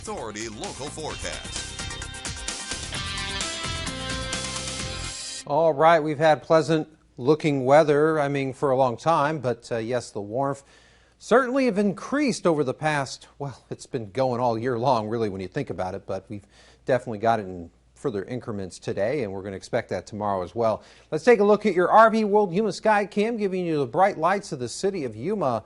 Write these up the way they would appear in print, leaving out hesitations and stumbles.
Authority local forecast. All right, we've had pleasant looking weather, for a long time, but yes, the warmth certainly have increased over the past, well, it's been going all year long, really, when you think about it, but we've definitely got it in further increments today, and we're going to expect that tomorrow as well. Let's take a look at your RV World Yuma Sky Cam, giving you the bright lights of the city of Yuma.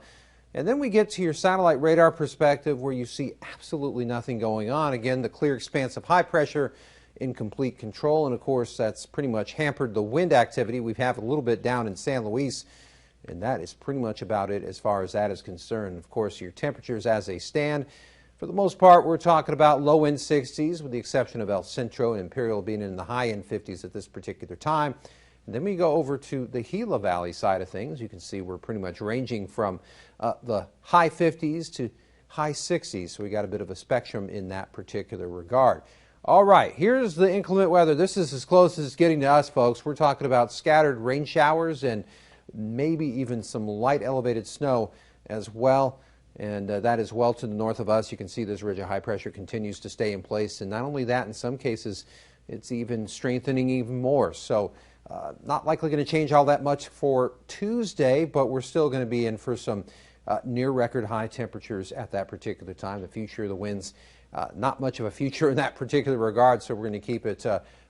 And then we get to your satellite radar perspective, where you see absolutely nothing going on. Again, the clear expanse of high pressure in complete control, and of course that's pretty much hampered the wind activity. We have a little bit down in San Luis, and that is pretty much about it as far as that is concerned. Of course, your temperatures as they stand, for the most part, we're talking about low end 60s, with the exception of El Centro and Imperial being in the high end 50s at this particular time. And then we go over to the Gila Valley side of things. You can see we're pretty much ranging from the high 50s to high 60s, so we got a bit of a spectrum in that particular regard. All right, here's the inclement weather. This is as close as it's getting to us, folks. We're talking about scattered rain showers and maybe even some light elevated snow as well. And that is well to the north of us. You can see this ridge of high pressure continues to stay in place. And not only that, in some cases, it's even strengthening even more. So not likely going to change all that much for Tuesday, but we're still going to be in for some near record high temperatures at that particular time. The future of the winds, not much of a future in that particular regard, so we're going to keep it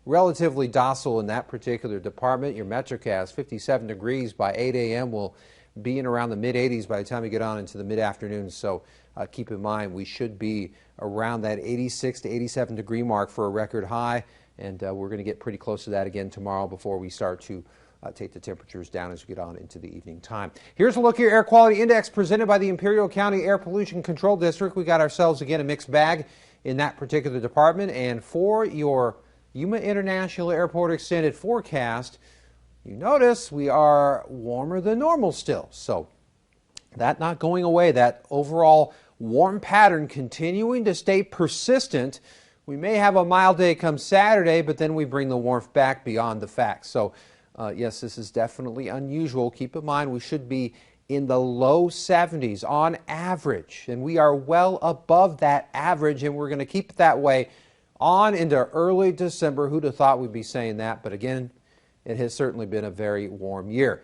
relatively docile in that particular department. Your Metrocast, 57 degrees by 8 a.m. will be in around the mid-80s by the time we get on into the mid-afternoon. So keep in mind, we should be around that 86 to 87 degree mark for a record high, and we're going to get pretty close to that again tomorrow before we start to take the temperatures down as we get on into the evening time. Here's a look at your air quality index presented by the Imperial County Air Pollution Control District. We got ourselves again a mixed bag in that particular department. And for your Yuma International Airport extended forecast, you notice we are warmer than normal still. So that not going away, that overall warm pattern continuing to stay persistent. We may have a mild day come Saturday, but then we bring the warmth back beyond the fact. So yes, this is definitely unusual. Keep in mind we should be in the low 70s on average, and we are well above that average, and we're going to keep it that way on into early December. Who'd have thought we'd be saying that? But again, it has certainly been a very warm year.